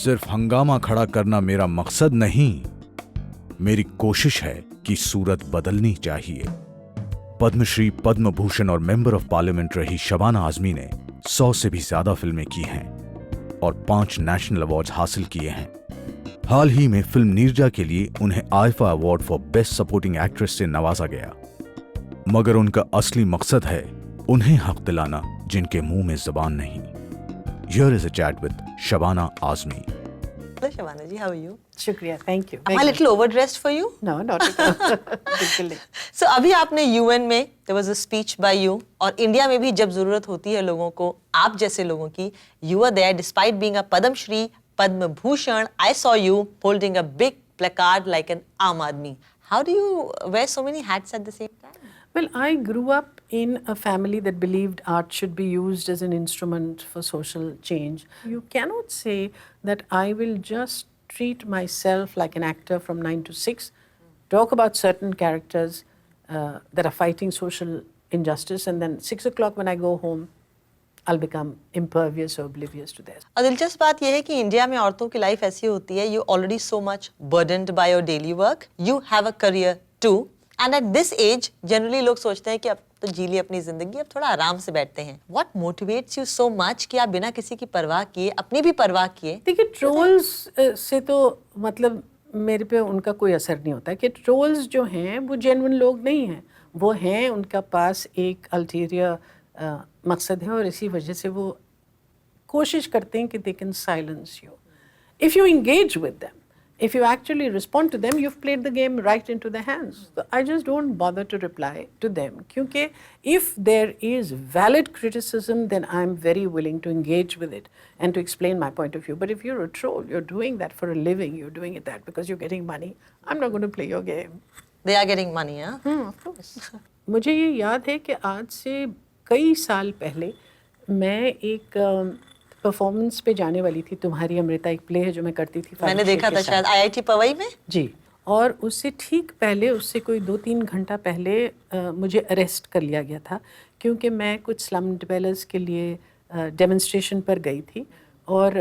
सिर्फ हंगामा खड़ा करना मेरा मकसद नहीं, मेरी कोशिश है कि सूरत बदलनी चाहिए। पद्मश्री, पद्म भूषण और मेंबर ऑफ पार्लियामेंट रही शबाना आजमी ने 100 से भी ज्यादा फिल्में की हैं और 5 नेशनल अवार्ड्स हासिल किए हैं। हाल ही में फिल्म नीरजा के लिए उन्हें IIFA award for best supporting actress से नवाजा गया। मगर उनका असली मकसद है उन्हें हक दिलाना जिनके मुंह में जुबान नहीं। Here is a chat with Shabana Azmi. Hello Shabana ji, how are you? शुक्रिया, thank you. Am I a little overdressed for you? No, not at all. बिल्कुल नहीं. So अभी आपने UN में there was a speech by you और India में भी जब जरूरत होती है लोगों को, आप जैसे लोगों की, you were there despite being a Padma Shri, Padma Bhushan. I saw you holding a big placard like an Aam Admi. How do you wear so many hats at the same time? Well, I grew up in a family that believed art should be used as an instrument for social change. You cannot say that I will just treat myself like an actor from 9 to 6, talk about certain characters that are fighting social injustice, and then 6 o'clock when I go home, I'll become impervious or oblivious to this. और दिलचस्प बात यह है कि India में औरतों की life ऐसी होती है, you already so much burdened by your daily work, you have a career too, and at this age, generally लोग सोचते हैं कि अब तो जी ली अपनी जिंदगी, अब थोड़ा आराम से बैठते हैं. What motivates you so much कि आप बिना किसी की परवाह किए, अपनी भी परवाह किए? देखिए, ट्रोल्स से तो मतलब मेरे पे उनका कोई असर नहीं होता कि ट्रोल्स जो हैं वो जेन्युइन लोग नहीं हैं, वो हैं उनका पास एक अल्टीरियर मकसद है और इसी वजह से वो कोशिश करते हैं कि they can silence you. If you engage with them, if you actually respond to them, you've played the game right into their hands. So I just don't bother to reply to them. Kyunki if there is valid criticism, then I'm very willing to engage with it and to explain my point of view. But if you're a troll, you're doing that for a living, you're doing it that because you're getting money, I'm not going to play your game. They are getting money, huh? Of course. मुझे ये याद है कि आज से कई साल पहले मैं एक परफॉर्मेंस पे जाने वाली थी. तुम्हारी अमृता एक प्ले है जो मैं करती थी. मैंने देखा था शायद IIT पवई में. जी. और उससे ठीक पहले, उससे कोई 2-3 घंटा पहले मुझे अरेस्ट कर लिया गया था क्योंकि मैं कुछ स्लम डिवेलपर्स के लिए डेमोन्स्ट्रेशन पर गई थी और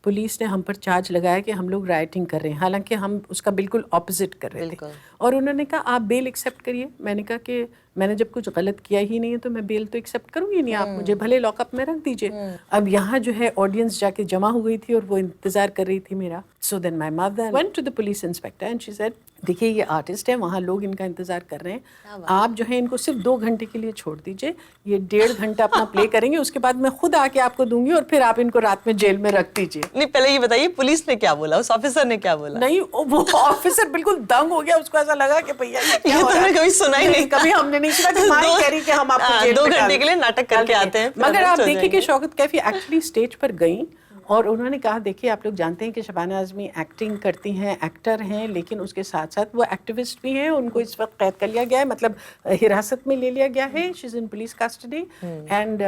पुलिस ने हम पर चार्ज लगाया कि हम लोग राइटिंग कर रहे हैं, हालांकि हम उसका बिल्कुल ऑपोजिट कर रहे थे. और उन्होंने कहा आप बेल एक्सेप्ट करिए. मैंने कहा कि मैंने जब कुछ गलत किया ही नहीं है तो मैं बेल तो एक्सेप्ट करूँगी नहीं, आप मुझे भले लॉकअप में रख दीजिए. अब यहाँ जो है ऑडियंस जाके जमा हो गई थी और वो इंतज़ार कर रही थी मेरा. So then my mother went to the police inspector and she said, देखिए ये आर्टिस्ट है, वहाँ लोग इनका इंतज़ार कर रहे हैं, आप जो है इनको सिर्फ 2 घंटे के लिए छोड़ दीजिए, ये 1.5 घंटा अपना प्ले करेंगे, उसके बाद मैं खुद आके आपको दूंगी और फिर आप इनको रात में जेल में रख दीजिए. नहीं, पहले ये बताइए पुलिस ने क्या बोला, उस ऑफिसर ने क्या बोला? नहीं, वो ऑफिसर बिल्कुल दंग हो गया, उसको ऐसा लगा कि भैया ये तो हमने कभी सुना ही नहीं, कभी हमने नहीं सुना कि माँ कह रही कि हम आपको जेल में 2 घंटे के लिए नाटक करके आते हैं. मगर आप देखिए कि शौकत कैफी एक्चुअली स्टेज पर गई और उन्होंने कहा, देखिए आप लोग जानते हैं कि शबाना आज़मी एक्टिंग करती हैं, एक्टर हैं, लेकिन उसके साथ साथ वो एक्टिविस्ट भी हैं. उनको इस वक्त कैद कर लिया गया है, मतलब हिरासत में ले लिया गया है. She is in police custody and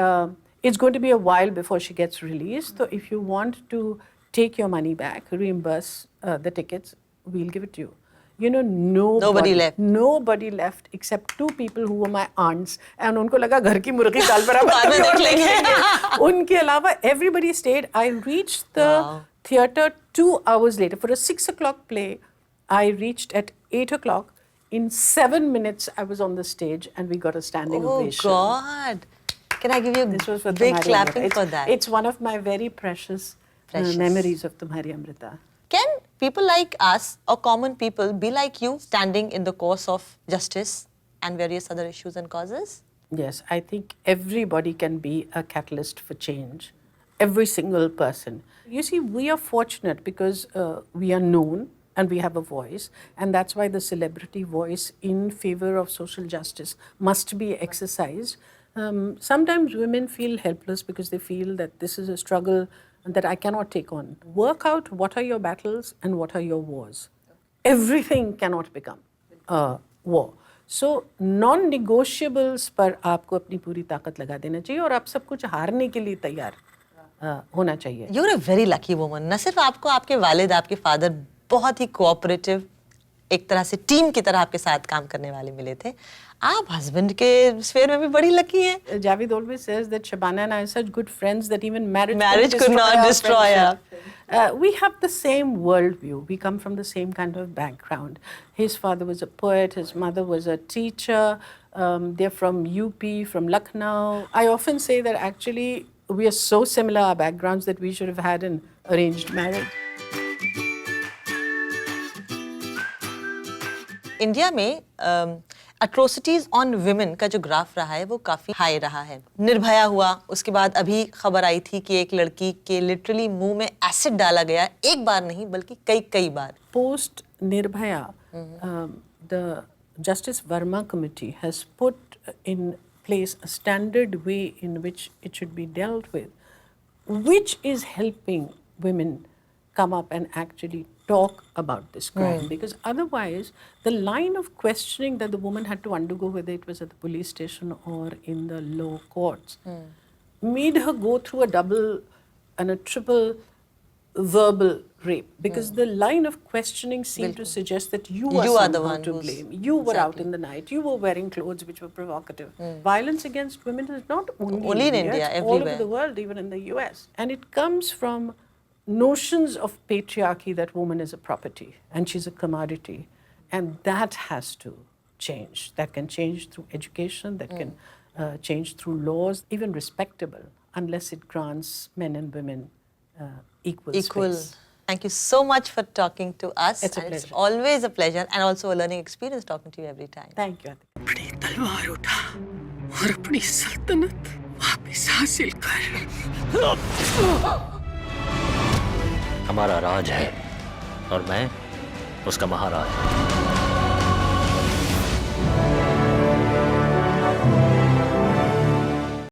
it's going to be a while before she gets release. तो if you want to take your money back, reimburse the tickets, we'll give it to you. You know, nobody left except 2 people who were my aunts, and उनको लगा घर की मुर्गी दाल बराबर देख लेंगे. उनके अलावा everybody stayed. I reached the theatre 2 hours later for a 6 o'clock play. I reached at 8 o'clock. In 7 minutes, I was on the stage, and we got a standing ovation. Oh God! Can I give you a big clapping for that? It's one of my very precious memories of Tumhari Amrita. Can people like us or common people be like you, standing in the cause of justice and various other issues and causes? Yes, I think everybody can be a catalyst for change. Every single person. You see, we are fortunate because we are known and we have a voice, and that's why the celebrity voice in favor of social justice must be exercised. Sometimes women feel helpless because they feel that this is a struggle that I cannot take on. Work out what are your battles and what are your wars. Everything cannot become a war. So non-negotiables पर आपको अपनी पूरी ताकत लगा देना चाहिए और आप सब कुछ हारने के लिए तैयार होना चाहिए. You're a very lucky woman. न सिर्फ आपको आपके वालिद, आपके फादर बहुत ही कोऑपरेटिव, एक तरह से टीम की तरह आपके साथ काम करने वाले मिले थे। आप हस्बैंड के स्फीयर में भी बड़ी लकी हैं। Javed always says that Shabana and I are such good friends that even marriage Could not destroy our us. friendship. We have the same worldview. We come from the same kind of background. His father was a poet. His mother was a teacher. They're from UP, from Lucknow. I often say that actually we are so similar, our backgrounds, that we should have had an arranged marriage. India में atrocities on women का जो graph रहा है वो काफी high रहा है। निर्भया हुआ, उसके बाद अभी खबर आई थी कि एक लड़की के लिटरली मुंह में एसिड डाला गया, एक बार नहीं बल्कि कई बार। Post Nirbhaya, the Justice Verma Committee has put in place a standard way in which it should be dealt with, which is helping women come up and actually talk about this crime. Because otherwise, the line of questioning that the woman had to undergo, whether it was at the police station or in the lower courts, made her go through a double and a triple verbal rape. Because the line of questioning seemed to suggest that you are the somehow one to blame. You were out in the night. You were wearing clothes which were provocative. Violence against women is not only in India, it's all everywhere. over the world, even in the US. And it comes from notions of patriarchy that woman is a property and she's a commodity, and that has to change. That can change through education, that can change through laws, even respectable, unless it grants men and women equal space. Thank you so much for talking to us. It's a And pleasure. It's always a pleasure and also a learning experience talking to you every time. Thank you, Atika. अपनी तलवार उठा और अपनी सल्तनत वापस हासिल कर। हमारा राज है और मैं उसका महाराज।